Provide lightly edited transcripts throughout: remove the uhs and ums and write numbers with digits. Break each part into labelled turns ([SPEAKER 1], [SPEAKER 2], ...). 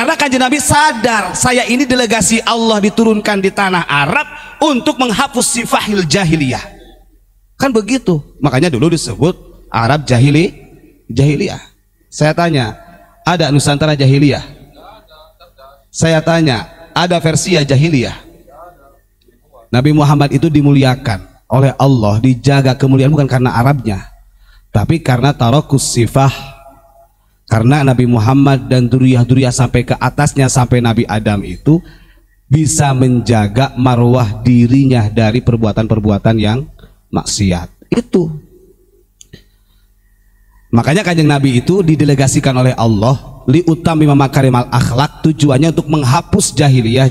[SPEAKER 1] Karena kanjeng Nabi sadar, saya ini delegasi Allah diturunkan di tanah Arab untuk menghapus sifahil jahiliyah. Kan begitu. Makanya dulu disebut Arab jahiliyah. Saya tanya, ada Nusantara jahiliyah? Saya tanya, ada Persia jahiliyah? Nabi Muhammad itu dimuliakan oleh Allah, dijaga kemuliaan bukan karena Arabnya, tapi karena tarokus sifah. Karena Nabi Muhammad dan duriyah-duriyah sampai ke atasnya, sampai Nabi Adam itu bisa menjaga marwah dirinya dari perbuatan-perbuatan yang maksiat. Itu makanya kanjeng Nabi itu didelegasikan oleh Allah liutami makarimal akhlak, tujuannya untuk menghapus jahiliyah.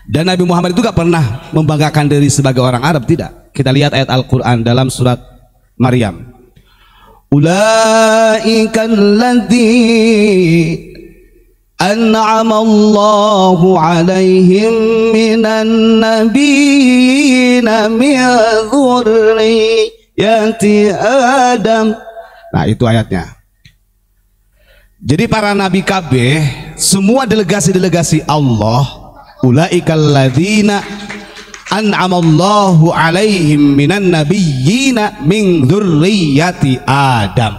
[SPEAKER 1] Dan Nabi Muhammad itu gak pernah membanggakan diri sebagai orang Arab, tidak. Kita lihat ayat Al-Quran dalam surat Maryam. Ulaika alladzi an'ama Allahu 'alaihim minan nabiyyin min dzurriyyati Adam. Nah, itu ayatnya. Jadi para nabi kabeh, semua delegasi-delegasi Allah, ulaika alladzina an'amallahu 'alaihim minan nabiyyina min dzurriyyati Adam.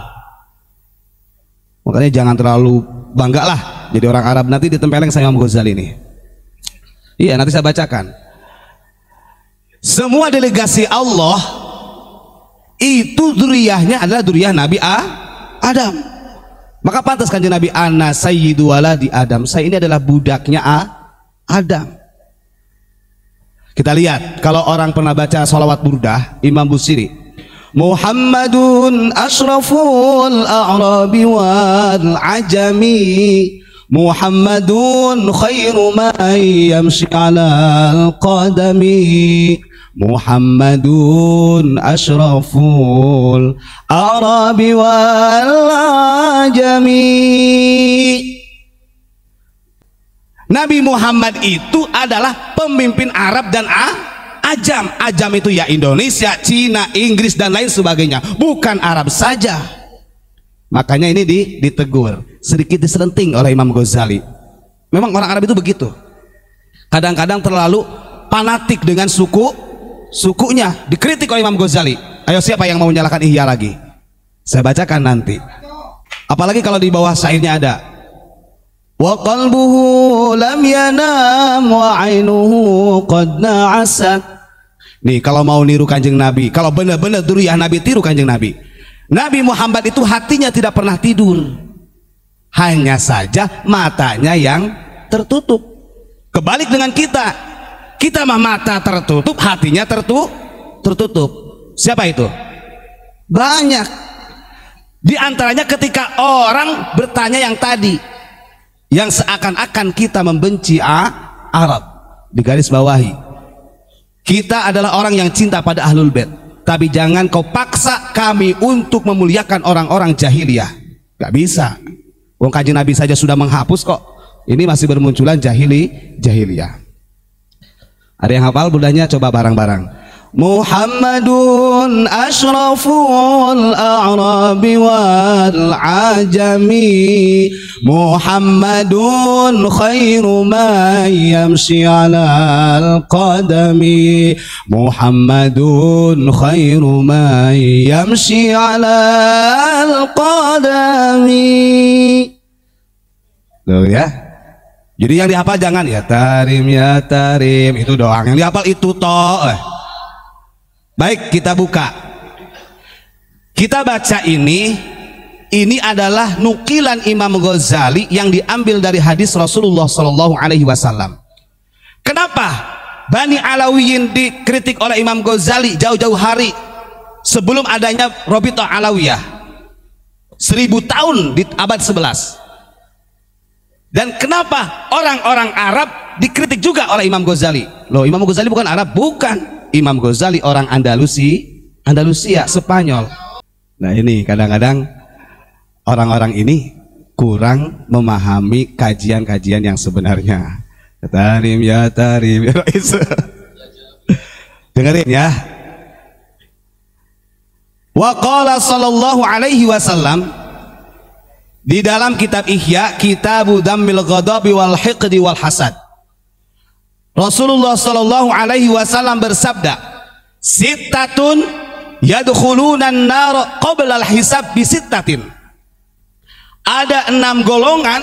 [SPEAKER 1] Makanya jangan terlalu bangga lah jadi orang Arab, nanti ditempeleng sama Imam Ghazali ini. Iya, nanti saya bacakan. Semua delegasi Allah itu dzurriyyahnya adalah dzurriyyah Nabi Adam. Maka pantas kanjeng Nabi, ana sayyidu waladi Adam, saya ini adalah budaknya Adam. Kita lihat, kalau orang pernah baca sholawat burdah Imam Busiri, Muhammadun ashraful a'rabi wal ajami, Muhammadun khairu man yamshi alal qadami, Muhammadun ashraful a'rabi wal ajami. Nabi Muhammad itu adalah pemimpin Arab dan Ajam. Ajam itu ya Indonesia, Cina, Inggris dan lain sebagainya, bukan Arab saja. Makanya ini ditegur, sedikit diselenting oleh Imam Ghazali. Memang orang Arab itu begitu, kadang-kadang terlalu fanatik dengan sukunya, dikritik oleh Imam Ghazali. Ayo, siapa yang mau menyalahkan Ihya lagi? Saya bacakan nanti. Apalagi kalau di bawah syairnya ada, wa qalbuhu lam yanam wa ainuhu qad na'asat. Nih, kalau mau niru kanjeng Nabi, kalau benar-benar dzurriyyah Nabi, tiru kanjeng Nabi. Nabi Muhammad itu hatinya tidak pernah tidur, hanya saja matanya yang tertutup. Kebalik dengan kita mah mata tertutup, hatinya tertutup. Siapa itu? Banyak. Di antaranya ketika orang bertanya yang tadi, yang seakan-akan kita membenci Arab, digaris bawahi, kita adalah orang yang cinta pada Ahlul Bait, tapi jangan kau paksa kami untuk memuliakan orang-orang jahiliyah. Gak bisa. Wong kanjeng Nabi saja sudah menghapus kok, ini masih bermunculan jahiliyah. Ada yang hafal bundanya? Coba bareng-bareng. Muhammadun ashraful a'rabi wal ajami, Muhammadun khairu man yamshi alal qadami, Muhammadun khairu man yamshi alal qadami. Tuh ya. Jadi yang dihafal jangan ya tarim itu doang, yang dihafal itu toh. Baik, kita buka, kita baca ini adalah nukilan Imam Ghazali yang diambil dari hadis Rasulullah Shallallahu Alaihi Wasallam. Kenapa Bani Alawiyin dikritik oleh Imam Ghazali jauh-jauh hari sebelum adanya Rabithah Alawiyah 1000 tahun di abad 11? Dan kenapa orang-orang Arab dikritik juga oleh Imam Ghazali? Loh, Imam Ghazali bukan Arab? Bukan. Imam Ghazali orang Andalusia, Spanyol. Nah, ini kadang-kadang orang-orang ini kurang memahami kajian-kajian yang sebenarnya. Tarim ya tarim. Dengerin ya. Wa qala sallallahu alaihi wasallam, Di dalam kitab Ihya, Kitabu Dhammil Ghadabi wal Hiqdi wal Hasad, Rasulullah sallallahu alaihi wasallam bersabda, "Sittatun yadkhulunan nar qabla al-hisab bi sittatin." Ada 6 golongan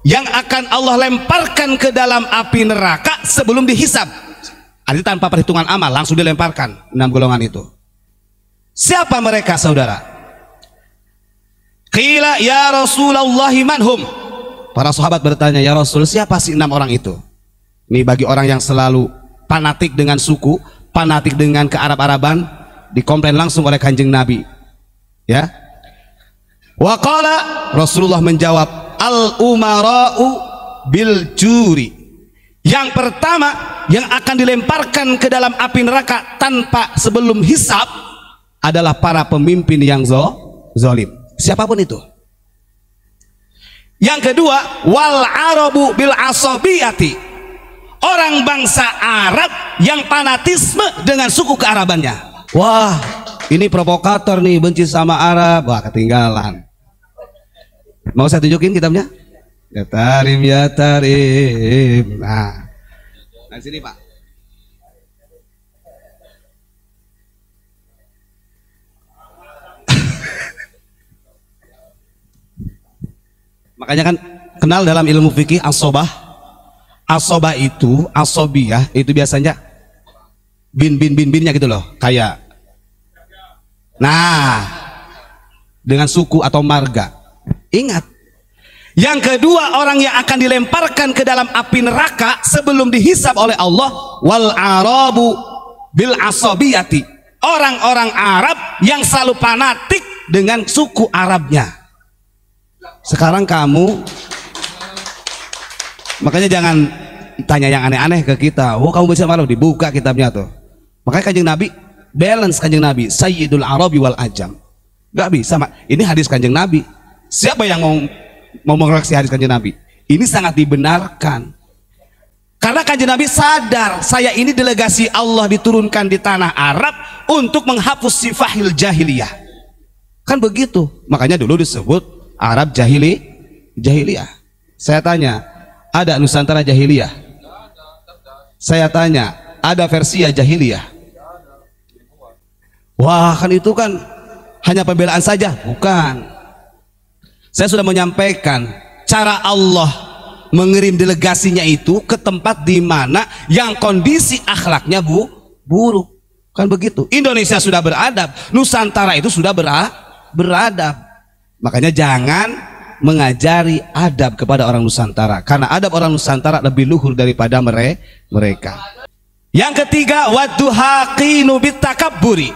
[SPEAKER 1] yang akan Allah lemparkan ke dalam api neraka sebelum dihisab. Artinya tanpa perhitungan amal, langsung dilemparkan 6 golongan itu. Siapa mereka, saudara? Qila ya Rasulullah manhum. Para sahabat bertanya, ya Rasul, siapa sih 6 orang itu? Ini bagi orang yang selalu fanatik dengan suku, fanatik dengan kearab-araban, dikomplain langsung oleh Kanjeng Nabi. Ya. Wa qala, Rasulullah menjawab, al umara'u bil juri. Yang pertama yang akan dilemparkan ke dalam api neraka tanpa sebelum hisab adalah para pemimpin yang zalim. Siapapun itu. Yang kedua, wal arabu bil asabiyati. Orang bangsa Arab yang fanatisme dengan suku kearabannya. Wah, ini provokator nih, benci sama Arab. Wah, ketinggalan. Mau saya tunjukin kitabnya? Ya tarim, ya tarim. Nah, sini Pak. Makanya kan kenal dalam ilmu fikih asobah. Asobah itu, asobiyah itu biasanya binnya gitu loh, kayak. Nah, dengan suku atau marga. Ingat. Yang kedua, orang yang akan dilemparkan ke dalam api neraka sebelum dihisab oleh Allah, wal arabu bil asobiyati. Orang-orang Arab yang selalu fanatik dengan suku Arabnya. Sekarang kamu, makanya jangan tanya yang aneh-aneh ke kita. Oh, kamu bisa malu, dibuka kitabnya tuh. Makanya Kanjeng Nabi balance, Kanjeng Nabi Sayyidul Arabi wal Ajam. Gak bisa, ini hadis Kanjeng Nabi. Siapa yang mau mengoreksi hadis Kanjeng Nabi? Ini sangat dibenarkan. Karena Kanjeng Nabi sadar, saya ini delegasi Allah diturunkan di tanah Arab untuk menghapus sifahil jahiliyah. Kan begitu. Makanya dulu disebut Arab jahiliyah. Saya tanya, ada Nusantara jahiliyah? Saya tanya, ada Persia jahiliyah? Wah, kan itu kan hanya pembelaan saja. Bukan. Saya sudah menyampaikan cara Allah mengirim delegasinya itu ke tempat di mana yang kondisi akhlaknya buruk. Kan begitu. Indonesia sudah beradab, Nusantara itu sudah beradab. Makanya jangan mengajari adab kepada orang Nusantara, karena adab orang Nusantara lebih luhur daripada mereka. Yang ketiga, wadduhaqinu bitakabburi.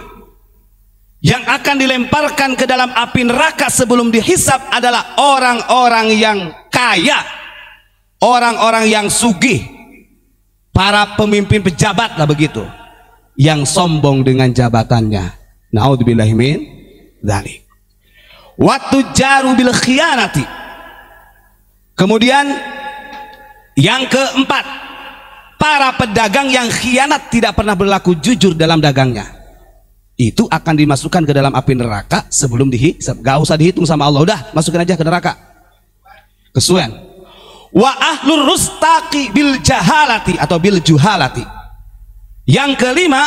[SPEAKER 1] Yang akan dilemparkan ke dalam api neraka sebelum dihisab adalah orang-orang yang kaya, orang-orang yang sugih, para pemimpin pejabat lah begitu, yang sombong dengan jabatannya. Naudzubillahi min dzalik. Waktu jaru bil khianati. Kemudian yang keempat, para pedagang yang khianat, tidak pernah berlaku jujur dalam dagangnya, itu akan dimasukkan ke dalam api neraka sebelum dihisab. Gak usah dihitung sama Allah, udah masukin aja ke neraka. Kesuwen. Wa ahlur rustaqi bil jahalati atau bil juhalati. Yang kelima,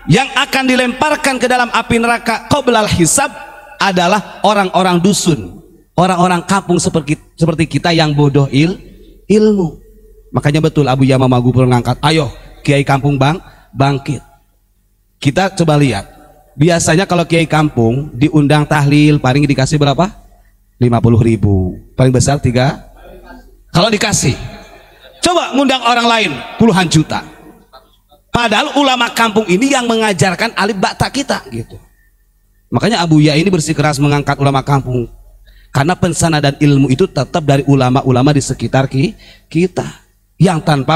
[SPEAKER 1] yang akan dilemparkan ke dalam api neraka qoblal hisab adalah orang-orang dusun, orang-orang kampung seperti kita yang bodoh ilmu. Makanya betul Abu Yama Magubur mengangkat, ayo kiai kampung bangkit. Kita coba lihat, biasanya kalau kiai kampung diundang tahlil paling dikasih berapa? 50.000, paling besar 3. Kalau dikasih, coba ngundang orang lain puluhan juta. Padahal ulama kampung ini yang mengajarkan alif ba ta kita gitu. Makanya Abu Ya ini bersikeras mengangkat ulama kampung, karena pensana dan ilmu itu tetap dari ulama-ulama di sekitar kita yang tanpa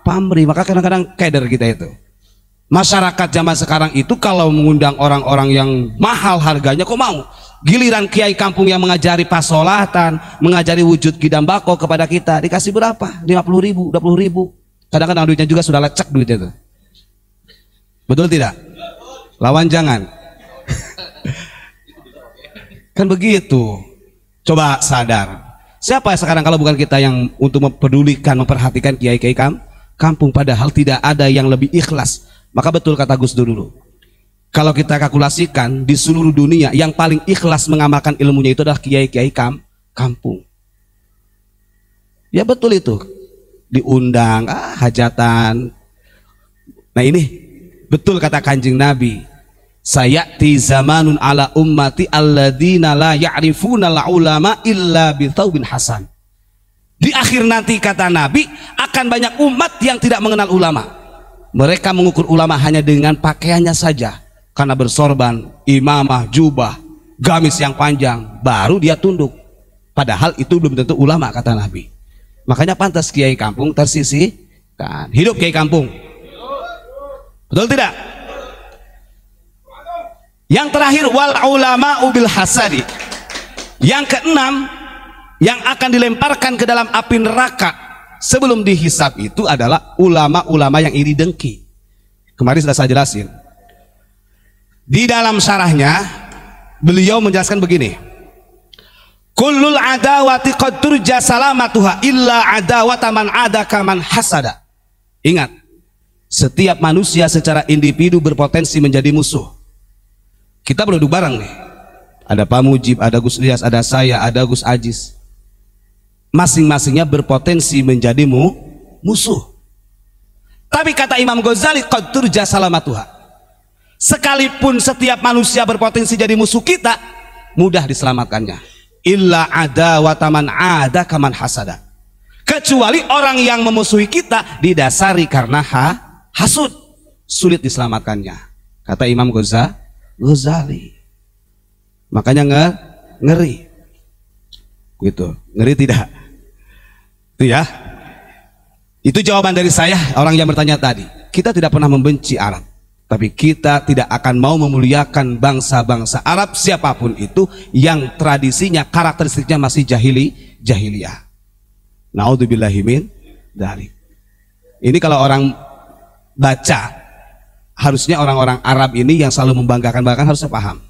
[SPEAKER 1] pamrih. Maka kadang-kadang keder kita itu. Masyarakat zaman sekarang itu kalau mengundang orang-orang yang mahal harganya kok mau. Giliran kiai kampung yang mengajari pasolatan, mengajari wujud kidam bako kepada kita, dikasih berapa? 50.000, 20.000. Kadang-kadang duitnya juga sudah lecek duitnya itu. Betul tidak? Lawan jangan. Kan begitu. Coba sadar. Siapa sekarang kalau bukan kita yang untuk mempedulikan, memperhatikan kiai-kiai kampung, padahal tidak ada yang lebih ikhlas. Maka betul kata Gus Dur dulu. Kalau kita kalkulasikan di seluruh dunia yang paling ikhlas mengamalkan ilmunya itu adalah kiai-kiai kampung. Ya betul itu. Diundang hajatan. Nah ini betul kata Kanjeng Nabi. Sayati zamanun ala ummati alladzina la ya'rifuna al-ulama illa bi thawbin hasan. Di akhir nanti kata Nabi akan banyak umat yang tidak mengenal ulama. Mereka mengukur ulama hanya dengan pakaiannya saja, karena bersorban, imamah, jubah, gamis yang panjang, baru dia tunduk. Padahal itu belum tentu ulama kata Nabi. Makanya pantas kiai kampung tersisihkan. Hidup kiai kampung. Betul tidak? Yang terakhir wal ulama bil hasadi. Yang keenam yang akan dilemparkan ke dalam api neraka sebelum dihisab itu adalah ulama-ulama yang iri dengki. Kemarin sudah saya jelasin. Di dalam syarahnya beliau menjelaskan begini. Kullul adawati qad turja salamatuha illa adawata man adaka man hasada. Ingat, setiap manusia secara individu berpotensi menjadi musuh. Kita berduduk bareng nih. Ada Pak Mujib, ada Gus Ilyas, ada saya, ada Gus Ajis. Masing-masingnya berpotensi menjadi musuh. Tapi kata Imam Ghazali, qad turja salamatuha. Sekalipun setiap manusia berpotensi jadi musuh kita, mudah diselamatkannya. Illa adawata man adaka man hasada. Kecuali orang yang memusuhi kita didasari karena hasud, sulit diselamatkannya. Kata Imam Ghazali. Makanya ngeri. Gitu. Ngeri tidak? Itu ya. Itu jawaban dari saya, orang yang bertanya tadi. Kita tidak pernah membenci Arab, tapi kita tidak akan mau memuliakan bangsa-bangsa Arab siapapun itu yang tradisinya, karakteristiknya masih jahiliyah. Naudzubillahi min dzalik. Ini kalau orang baca, harusnya orang-orang Arab ini yang selalu membanggakan harusnya paham.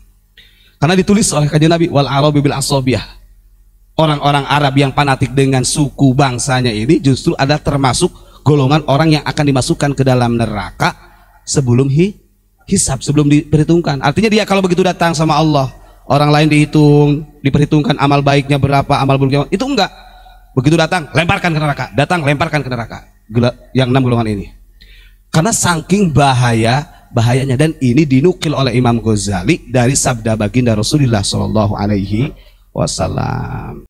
[SPEAKER 1] Karena ditulis oleh Kanjeng Nabi wal arabi bil asobiyah. Orang-orang Arab yang fanatik dengan suku bangsanya ini justru ada termasuk golongan orang yang akan dimasukkan ke dalam neraka sebelum hisab, sebelum diperhitungkan. Artinya dia kalau begitu datang sama Allah, orang lain diperhitungkan amal baiknya berapa, amal buruknya, itu enggak. Begitu datang, lemparkan ke neraka, datang lemparkan ke neraka. Yang 6 golongan ini. Karena saking bahayanya, dan ini dinukil oleh Imam Ghazali dari sabda baginda Rasulullah SAW.